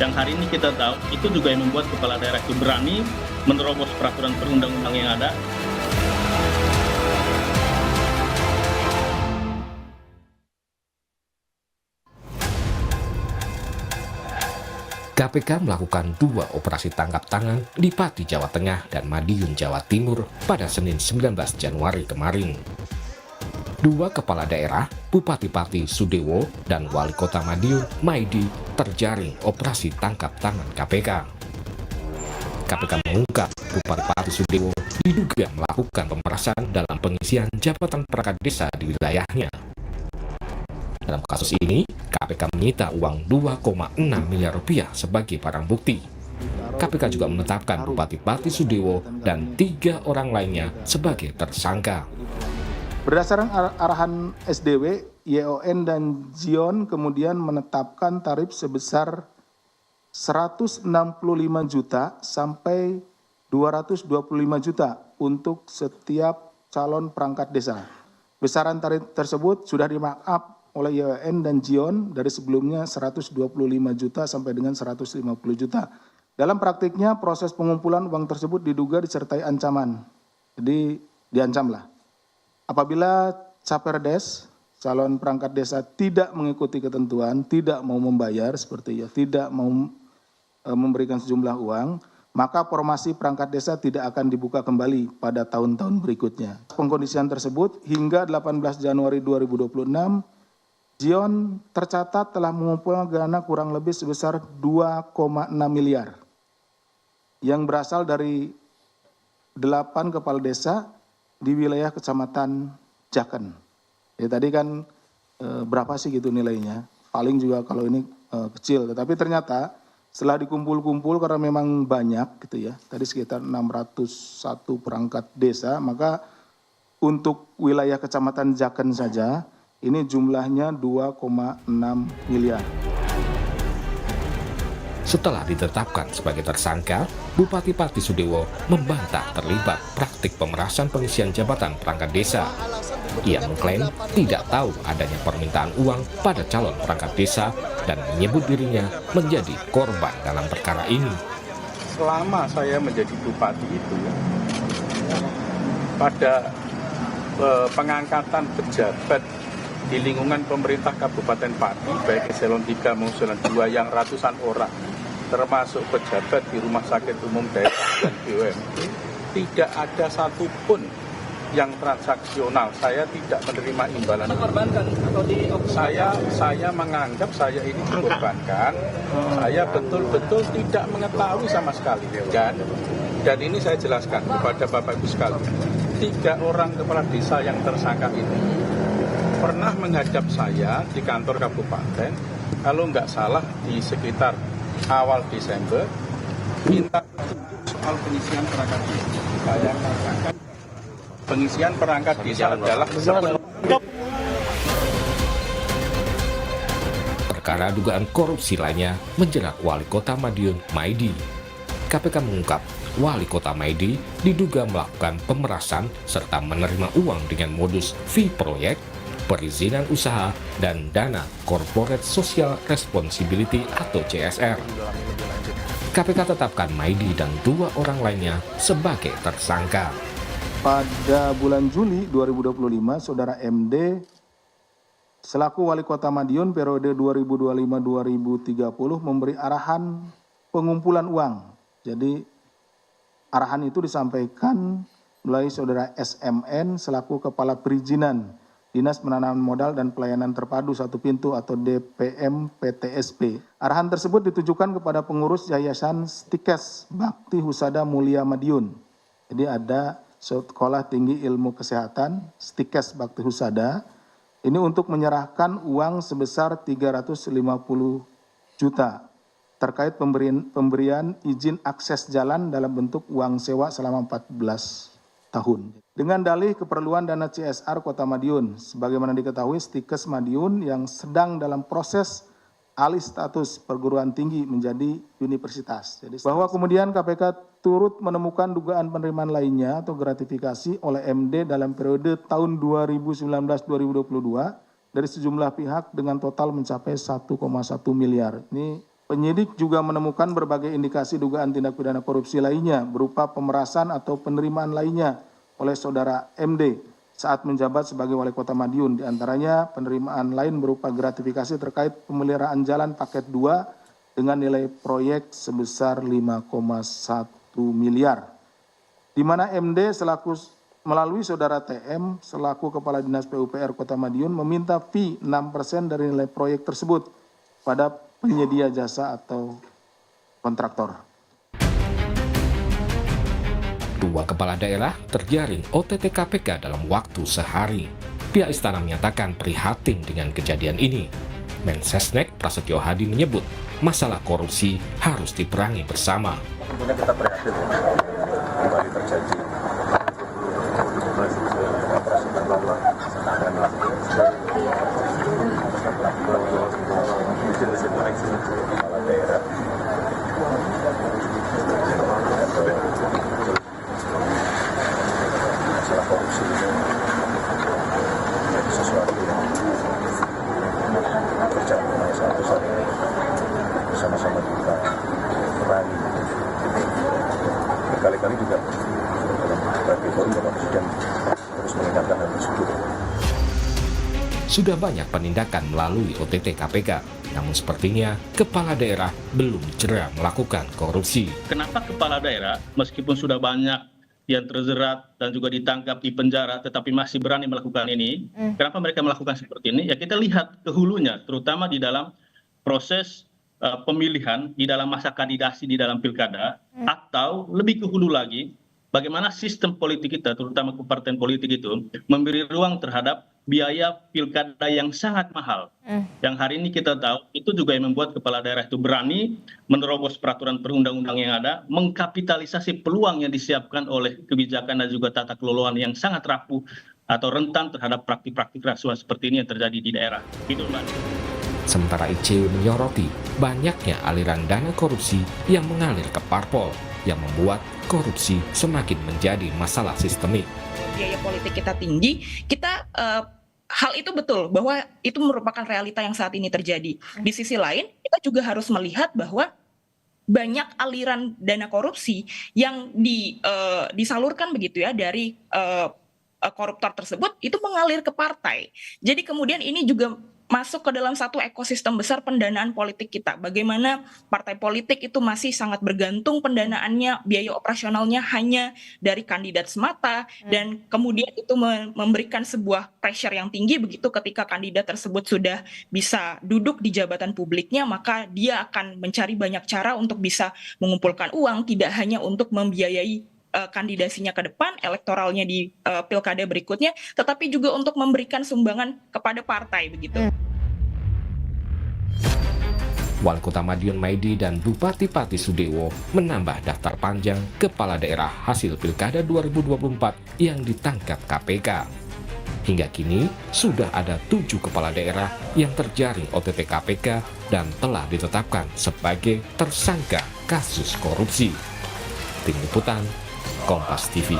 Yang hari ini kita tahu itu juga yang membuat kepala daerah itu berani menerobos peraturan perundang-undang yang ada. KPK melakukan 2 operasi tangkap tangan di Pati, Jawa Tengah dan Madiun, Jawa Timur pada Senin 19 Januari kemarin. 2 kepala daerah, Bupati Pati Sudewo dan Wali Kota Madiun Maidi terjaring operasi tangkap tangan KPK. KPK mengungkap Bupati Pati Sudewo diduga melakukan pemerasan dalam pengisian jabatan perangkat desa di wilayahnya. Dalam kasus ini, KPK menyita uang 2,6 miliar rupiah sebagai barang bukti. KPK juga menetapkan Bupati Pati Sudewo dan 3 orang lainnya sebagai tersangka. Berdasarkan arahan SDW, YON dan Zion kemudian menetapkan tarif sebesar 165 juta sampai 225 juta untuk setiap calon perangkat desa. Besaran tarif tersebut sudah di-markup oleh YON dan Zion dari sebelumnya 125 juta sampai dengan 150 juta. Dalam praktiknya proses pengumpulan uang tersebut diduga disertai ancaman. Jadi diancamlah. Apabila Caperdes, calon perangkat desa tidak mengikuti ketentuan, tidak mau membayar seperti tidak mau memberikan sejumlah uang, maka formasi perangkat desa tidak akan dibuka kembali pada tahun-tahun berikutnya. Pengkondisian tersebut hingga 18 Januari 2026, Zion tercatat telah mengumpulkan dana kurang lebih sebesar 2,6 miliar yang berasal dari 8 kepala desa di wilayah Kecamatan Jaken. Ya, tadi kan berapa sih gitu nilainya? Paling juga kalau ini kecil, tetapi ternyata setelah dikumpul-kumpul karena memang banyak gitu ya, tadi sekitar 601 perangkat desa, maka untuk wilayah Kecamatan Jaken saja ini jumlahnya 2,6 miliar. Setelah ditetapkan sebagai tersangka, Bupati Pati Sudewo membantah terlibat praktik pemerasan pengisian jabatan perangkat desa. Ia mengklaim tidak tahu adanya permintaan uang pada calon perangkat desa dan menyebut dirinya menjadi korban dalam perkara ini. Selama saya menjadi bupati itu, pada pengangkatan pejabat di lingkungan pemerintah Kabupaten Pati, baik eselon 3 maupun eselon 2 yang ratusan orang, termasuk pejabat di Rumah Sakit Umum Daerah dan BUMD, tidak ada satupun yang transaksional. Saya tidak menerima imbalan. Saya menganggap saya ini dikorbankan. Saya betul-betul tidak mengetahui sama sekali. Dan ini saya jelaskan kepada Bapak Ibu sekalian. 3 orang kepala desa yang tersangka ini pernah menghadap saya di kantor kabupaten, kalau nggak salah di sekitar awal Desember, minta soal pengisian perangkat desa. Saya katakan pengisian perangkat desa adalah Perkara dugaan korupsi lainnya menjerat Wali Kota Madiun Maidi. KPK mengungkap Wali Kota Maidi diduga melakukan pemerasan serta menerima uang dengan modus fee proyek, perizinan usaha, dan dana Corporate Social Responsibility atau CSR. KPK tetapkan Maidi dan 2 orang lainnya sebagai tersangka. Pada bulan Juli 2025, Saudara MD selaku Wali Kota Madiun periode 2025-2030 memberi arahan pengumpulan uang. Jadi arahan itu disampaikan melalui Saudara SMN selaku Kepala Perizinan Dinas Penanaman Modal dan Pelayanan Terpadu Satu Pintu atau DPM PTSP. Arahan tersebut ditujukan kepada pengurus Yayasan Stikes Bakti Husada Mulia Madiun. Jadi ada Sekolah Tinggi Ilmu Kesehatan Stikes Bakti Husada. Ini untuk menyerahkan uang sebesar 350 juta terkait pemberian izin akses jalan dalam bentuk uang sewa selama 14 tahun. Dengan dalih keperluan dana CSR Kota Madiun, sebagaimana diketahui Stikes Madiun yang sedang dalam proses alih status perguruan tinggi menjadi universitas. Jadi bahwa kemudian KPK turut menemukan dugaan penerimaan lainnya atau gratifikasi oleh MD dalam periode tahun 2019-2022 dari sejumlah pihak dengan total mencapai 1,1 miliar. Ini Penyidik juga menemukan berbagai indikasi dugaan tindak pidana korupsi lainnya berupa pemerasan atau penerimaan lainnya oleh saudara MD saat menjabat sebagai Wali Kota Madiun. Di antaranya penerimaan lain berupa gratifikasi terkait pemeliharaan jalan paket 2 dengan nilai proyek sebesar 5,1 miliar. Di mana MD melalui saudara TM selaku Kepala Dinas PUPR Kota Madiun meminta fee 6% dari nilai proyek tersebut pada penyedia jasa atau kontraktor. Dua kepala daerah terjaring OTT KPK dalam waktu sehari. Pihak istana menyatakan prihatin dengan kejadian ini. Mensesnek Prasetyo Hadi menyebut masalah korupsi harus diperangi bersama. Tentunya kita prihatin kembali terjadi operasi tangkap kepala daerah masalah korupsi menjadi sesuatu yang terjadi oleh satu besar ini bersama-sama kita perangi. Berkali-kali juga dalam berbagai forum Bapak Presiden terus mengingatkan hal tersebut. Sudah banyak penindakan melalui OTT KPK, namun sepertinya kepala daerah belum jera melakukan korupsi. Kenapa kepala daerah meskipun sudah banyak yang terjerat dan juga ditangkap di penjara tetapi masih berani melakukan ini? Kenapa mereka melakukan seperti ini? Ya kita lihat ke hulunya, terutama di dalam proses pemilihan, di dalam masa kandidasi di dalam pilkada, atau lebih ke hulu lagi, bagaimana sistem politik kita, terutama kepartian politik itu, memberi ruang terhadap biaya pilkada yang sangat mahal. Yang hari ini kita tahu, itu juga yang membuat kepala daerah itu berani menerobos peraturan perundang-undang yang ada, mengkapitalisasi peluang yang disiapkan oleh kebijakan dan juga tata keloloan yang sangat rapuh atau rentan terhadap praktik-praktik rasuah seperti ini yang terjadi di daerah. Gitu, Mbak. Sementara ICW menyoroti banyaknya aliran dana korupsi yang mengalir ke parpol, yang membuat korupsi semakin menjadi masalah sistemik. Biaya politik kita tinggi, kita hal itu betul bahwa itu merupakan realita yang saat ini terjadi. Di sisi lain, kita juga harus melihat bahwa banyak aliran dana korupsi yang disalurkan begitu ya dari koruptor tersebut itu mengalir ke partai. Jadi kemudian ini juga masuk ke dalam satu ekosistem besar pendanaan politik kita. Bagaimana partai politik itu masih sangat bergantung pendanaannya, biaya operasionalnya hanya dari kandidat semata, dan kemudian itu memberikan sebuah pressure yang tinggi begitu ketika kandidat tersebut sudah bisa duduk di jabatan publiknya, maka dia akan mencari banyak cara untuk bisa mengumpulkan uang, tidak hanya untuk membiayai kandidasinya ke depan, elektoralnya di pilkada berikutnya, tetapi juga untuk memberikan sumbangan kepada partai begitu. Wali Kota Madiun Maidi dan Bupati Pati Sudewo menambah daftar panjang kepala daerah hasil Pilkada 2024 yang ditangkap KPK. Hingga kini sudah ada 7 kepala daerah yang terjaring OTT KPK dan telah ditetapkan sebagai tersangka kasus korupsi. Tim Liputan Kompas TV.